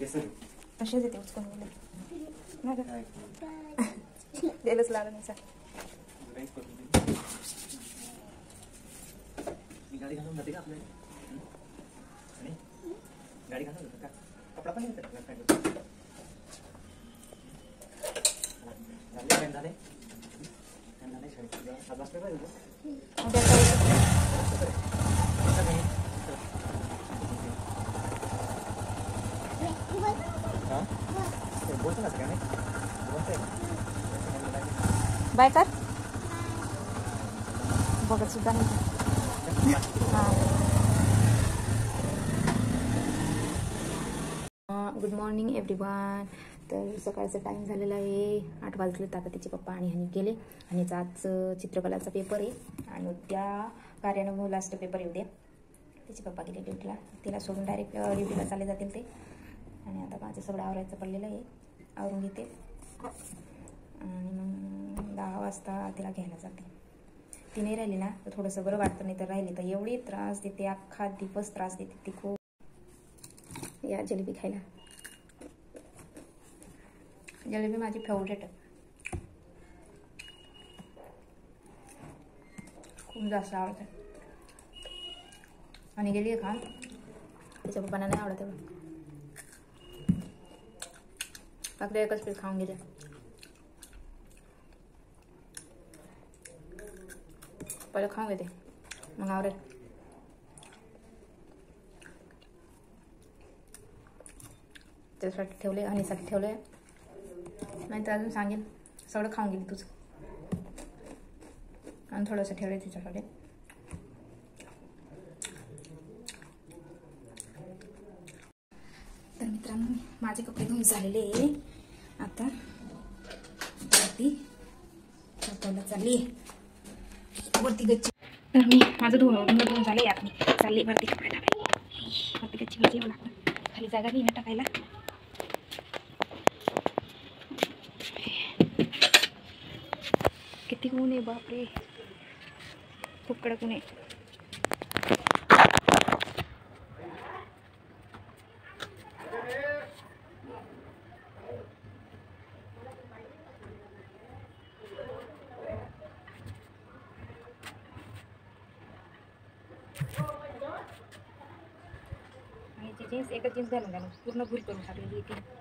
असेच येते उचकून गेले द्यायलाच लागलं नाही सर. गाडी घालून जाते का आपल्याला? गाडी घालून जाते का? कपडा पण येते झाले बाय कर बघत सुद्धा नाही. Good morning everyone. तर सकाळचा टाईम झालेला आहे 8 वाजले. आता तिचे पप्पा आणि हनी गेले. आणि आज चित्रकलाचा पेपर आहे आणि उद्या कार्यानुभव लास्ट पेपर येऊ द्या. तिचे पप्पा गेले ड्युटीला. तिला सोडून डायरेक्ट ड्युटीला चालले जातील ते. आणि आता माझं सगळं आवरायचं पडलेलं आहे. आवरून घेते आणि मग 10 वाजता तिला घ्यायला जाते. ती नाही राहिली ना तर थोडंसं बरं वाटतं, नाही तर राहिली तर एवढी त्रास देते. अख्खा दिवस त्रास देते ती खूप. या जलेबी खायला. जलेबी माझी फेवरेट आहे, खूप जास्त आवडते. आणि गेली आहे खा तिच्या पप्पांना नाही आवडत आहे. फक्त एकच पीस खाऊन गेले. पहिले खाऊन घेते मग आवडेल. त्यासाठी ठेवले, हनीसाठी ठेवले. नाही तर अजून सांगेल सगळं खाऊन गेली तुझं. आणि थोडंसं ठेवले तिच्यासाठी. तर मित्रांनो माझे कपडे धुवून झालेले आहे. आता वरती स्वतःला चालली वरती गच्ची. तर मी माझं धुवून झालं. आता मी चालली वरती कपडे टाकायला. वरती गच्ची येऊ लागतं, खाली जागा नाही ना टाकायला. किती ऊन आहे बापरे, खूप कडक ऊन आहे. आणि ती जीन्स एकच जीन्स घालून घालून पूर्ण भूल करून टाकलेली आहे.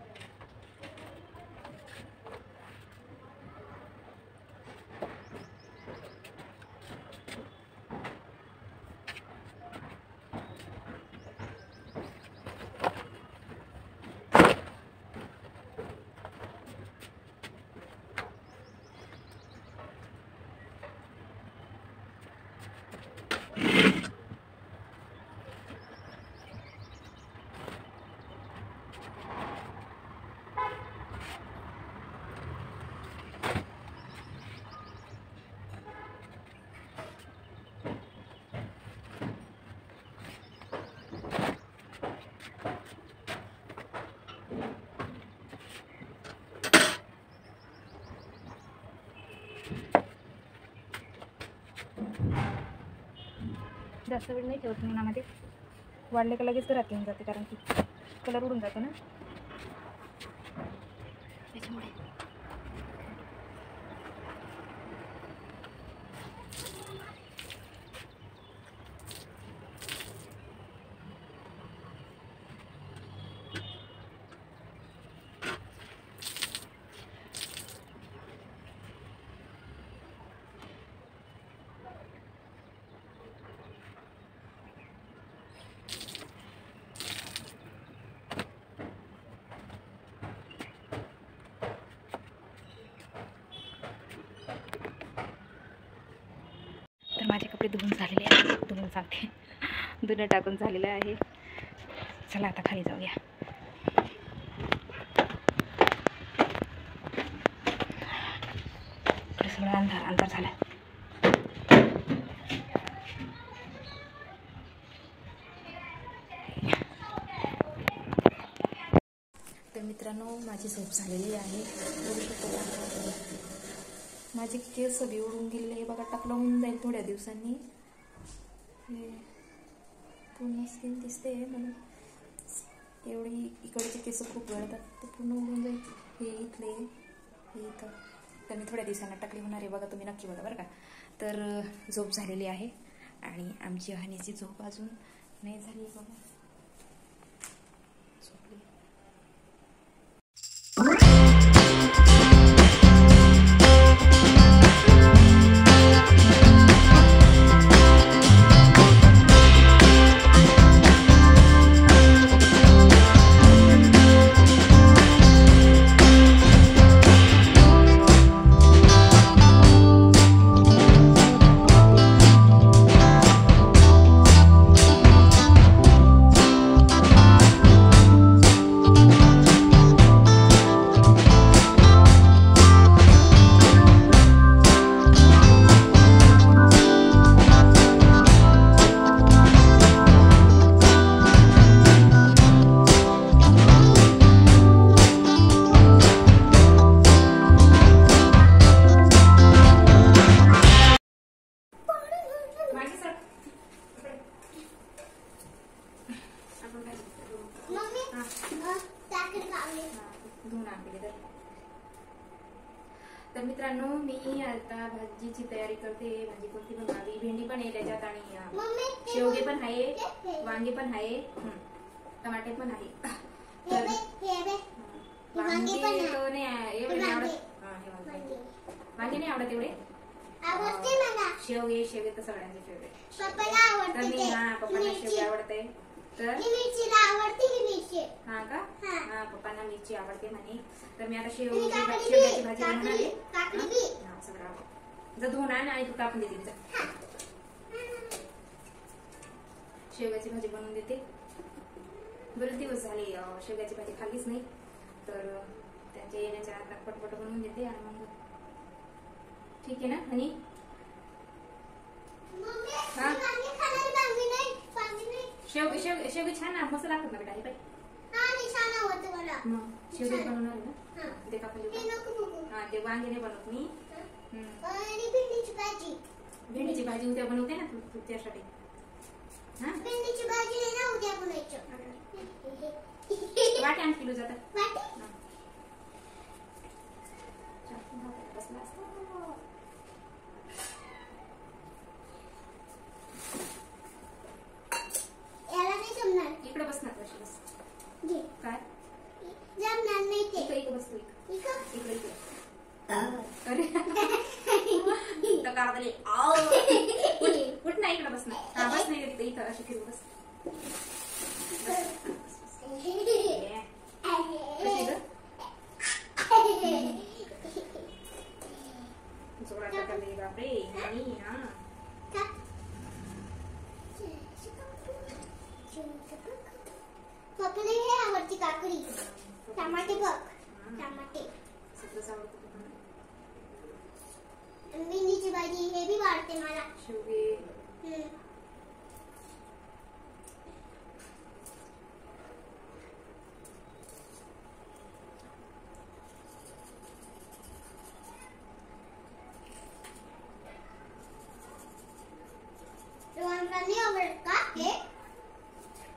जास्त वेळ नाही ठेवत मी उन्हामध्ये. वाढले का लगेच घरात येऊन जाते, कारण की कलर उडून जातो ना त्याच्यामुळे. माझे कपडे धुवून झालेले आहे. धुवून सांगते, धुणं टाकून झालेलं आहे. चला आता खाली जाऊया. सगळं अंधार झाला. तर मित्रांनो माझी झोप झालेली आहे. माझे केस सगळे उडून गेलेले बघा. टाकलं होऊन जाईल थोड्या दिवसांनी. पूर्ण स्किन दिसते म्हणून एवढी इकडचे केस खूप गळतात, ते पूर्ण उडून जाईल. हे इथले हे इथं तर मी थोड्या दिवसांना टाकली होणार आहे बघा, तुम्ही नक्की बघा बरं का. तर झोप झालेली आहे आणि आमची हनीची झोप अजून नाही झाली बघा. झोपली. तर मित्रांनो, मी आता भाजीची तयारी करते. भाजी कोणती बनवावी? भेंडी पण आहे त्याच्यात आणि शेवगे पण आहे, वांगे पण आहे, टमाटे पण आहे. तर वांगे तो नाही एवढे नाही आवडत. वांगे नाही आवडत एवढे. शेवगे तर सगळ्यांचे फेवरेट. तर मी पप्पांना शेवगे आवडते. तर हा का? हा, पप्पांना मिरची आवडते म्हणे. तर मी आता शेवग्याची भाजी बनवणार आहे. सगळं धुवून आण आणि तू कापून देते तिचा. शेवग्याची भाजी बनवून देते. बरेच दिवस झाले शेवग्याची भाजी खाल्लीच नाही, तर त्यांच्या येण्याच्या आता पटपट बनवून देते आणि मग ठीक आहे ना. आणि शेवगे छान ना, मस्त लागतात ना बेटा. हे शेवगे बनवणार आहे ना, ते कापून देऊ. हा, ते वांगे नाही बनवत मी. भेंडीची भाजी उद्या बनवते ना तू त्यासाठी. हा, भेंडीची भाजी ना उद्या बनवायचं. वाटे 8 किलो जातात. इकडे बसणार बस. काय जमणार नाही ते. इकडे बसतो. इकडे अरे तर काढले कुठ नाही. इकडे बसणार. हा, बस नाही तिथे. इथं अशी फिरू बस. जोरात टाकले बापरे. आणि हा पपई हे आवडती काकडी. टमाटे बघ. टमाटे सगळंच आवडतं. भेंडीची भाजी हे बी वाढते मला. शेवगे नाही आवडत का? हे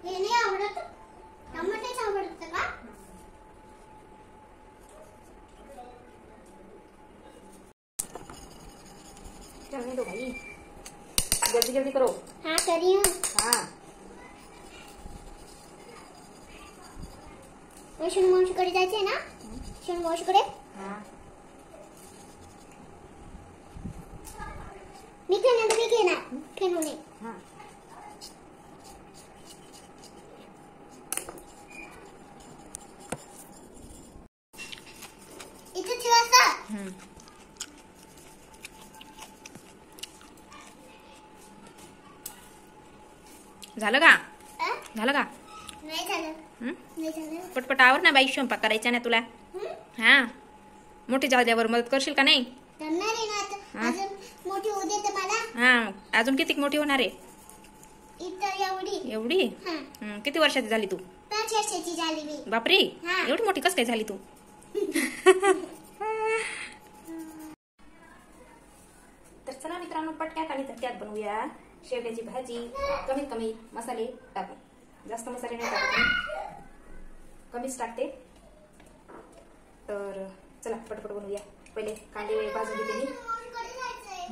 नाही आवडत. टमाटेच आवडत का? चलने दो भाई, जल्दी जल्दी करो. हाँ करी हूँ. हाँ, मावशीकडे जायचंय ना. मावशीकडे मी खेळणार. हाँ. इथे ठेवायचा. झालं का? झालं का? नाही झालं. पटपट आवर ना बाई, स्वयंपाक करायचा ना तुला. हा, मोठी जाद्यावर मदत करशील का नाही? करणार आहे ना. अजून मोठी होऊ दे तर मला. हा, अजून किती मोठी होणार आहे? इथं एवढी. किती वर्षाची झाली तू? 5 वर्षाची झाली मी. बापरे, एवढी मोठी कस काय झाली तू? तर चला मित्रांनो, पटक्यात आणि झटक्यात बनवूया शेवग्याची भाजी. कमीत कमी मसाले टाकून, जास्त मसाले नाही टाकत. कमीच टाकते. तर चला पटपट बनवूया. पहिले कांदे भाजून घेते मी.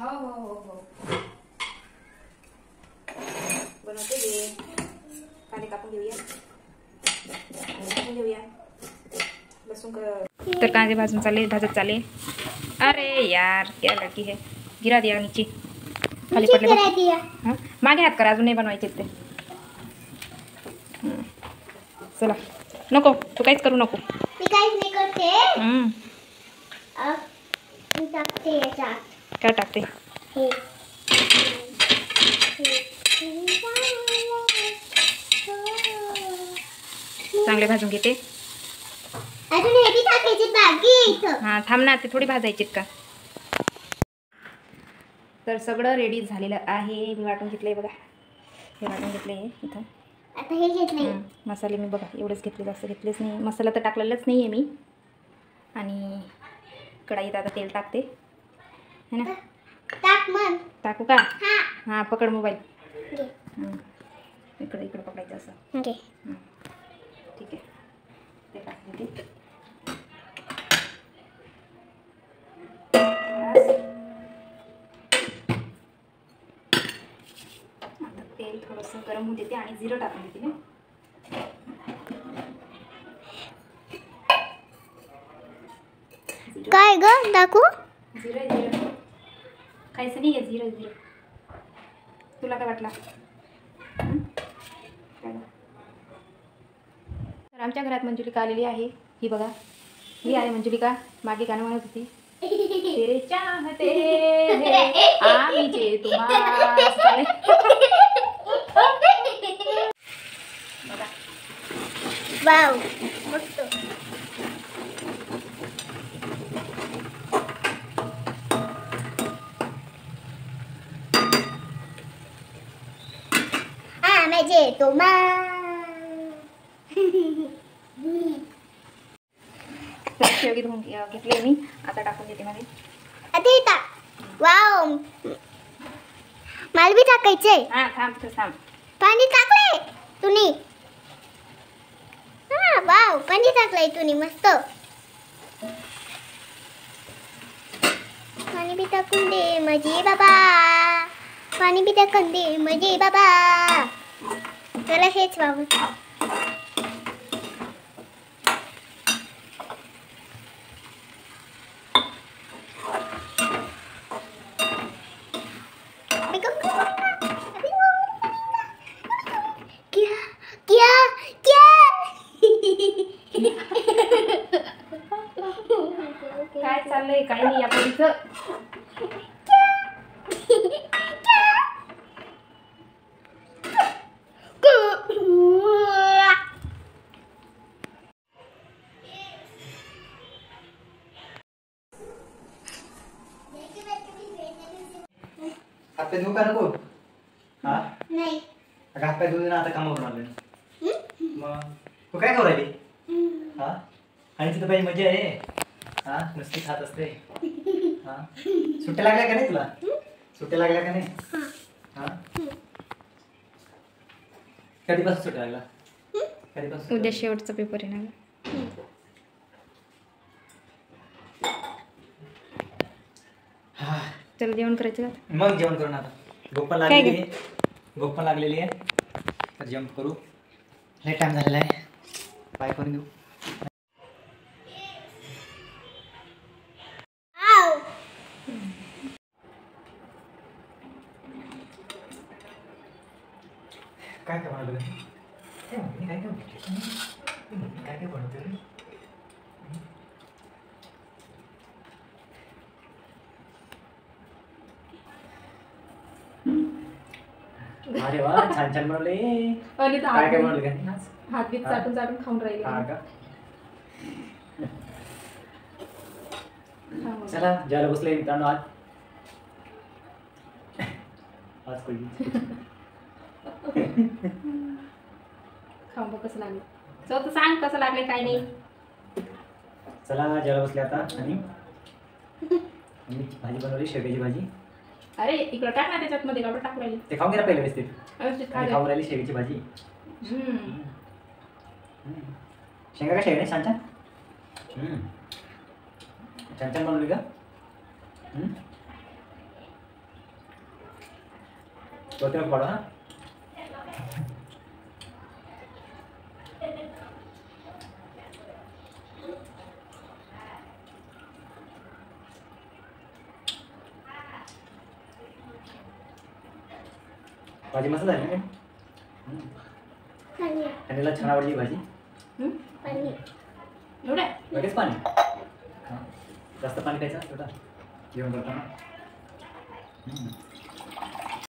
हो हो हो हो बनवते घे. कांदे कापून घेऊया. कापून घेऊया. लसूण तर कांदे भाजून भाजत चाले. अरे यार क्या लड़की है. गिरा दिया नीचे. खाली पडले. हाँ मागे हात करा. अजून नाही बनवायचे ते. चला नको तू काहीच करू नको. मी काहीच नाही करते. मी टाकते याच्यात. काय टाकते. हे चांगले भाजून घेते. अजून हे बी टाकायचे बाकी. हां थांब ना. ते थोडी भाजायचेत का. तर सगळं रेडी झालेलं आहे. मी वाटून घेतलंय बघा. हे वाटून घेतलंय इथं. आता हे घेतलंय. मसाले मी बघा एवढंच घेतले. जास्त घेतलेच नाही. मसाला तर टाकलेलाच नाही आहे मी. आणि कढाईत आता तेल टाकते है ना. टाक मग. टाकू का. हा हां पकड मोबाईल. घे. इकडे इकडे पकडायचं असं. घे. ठीक आहे. ते टाकते ते. आता तेल थोडंसं गरम होऊ देते आणि जिरं टाकून देते ना. काय ग टाकू. जिरं जिरं खायचं नाही आहे. जिरं जिरं. तुला काय वाटला. तर आमच्या घरात मंजुलिका आलेली आहे. ही बघा. ही आहे मंजुलिका. मागे गाणं म्हणत होती. तेरे चाहते हैं आम्ही जे तुम्हाला. बघा वाव मस्त. म्हणजे शेवगी धुवून घेतले मी. आता टाकून देते मध्ये. आता हे टाक. वाव मला बी टाकायचंय. हां थांब तू थांब. पाणी टाकले तुम्ही. हा वाव पाणी टाकलंय तुम्ही मस्त. पाणी बी टाकून दे माझे बाबा. पाणी बी टाकून दे माझे बाबा. त्याला हेच वाव. काय चाललंय काय नाही या पोरीचं. हात पाय धुवू का नको. हा नाही हात पाय धुवून आता काम करून आले. मग तू काय करू राहिली. हा आणि तिथं पाहिजे मजा आहे. हा नुसती खात असते. हा सुट्ट्या लागल्या का नाही तुला. सुट्ट्या लागल्या का नाही. हा कधीपासून सुट्ट्या लागला. कधीपासून. उद्या शेवटचा पेपर आहे ना. हा चल जेवण करायचं का. मग जेवण करू ना. आता भूक पण लागलेली आहे. भूक पण लागलेली आहे. तर जेवण करू. लय टाइम झालेला आहे. पाय करून घेऊ. काय काय बनवलं. काय काय बनवते. अरे वा छान छान बनवले. आणि काय काय बनवलं का. हात बीत चाटून चाटून खाऊन राहिले. हा का. चला जेवायला बसले मित्रांनो. आज कोणी खाऊन बघ कसं लागलं. चल तर सांग कसं लागलं काय नाही. चला जेवायला बसले आता. आणि भाजी बनवली शेवग्याची भाजी. अरे इकडं टाक ना त्याच्यात मध्ये कापड टाकू राहिली. ते खाऊन घ्या पहिले व्यवस्थित. व्यवस्थित खा आणि रे. खाऊन राहिली शेवग्याची भाजी. शेंगा कशा आहे रे छान छान छान छान बनवली का तो तेव्हा पाडू हा भाजी मस्त झाली ना पाणी हनीला छान आवडली भाजी पाणी एवढं लगेच पाणी हां जास्त पाणी प्यायचं छोटा जेवण करताना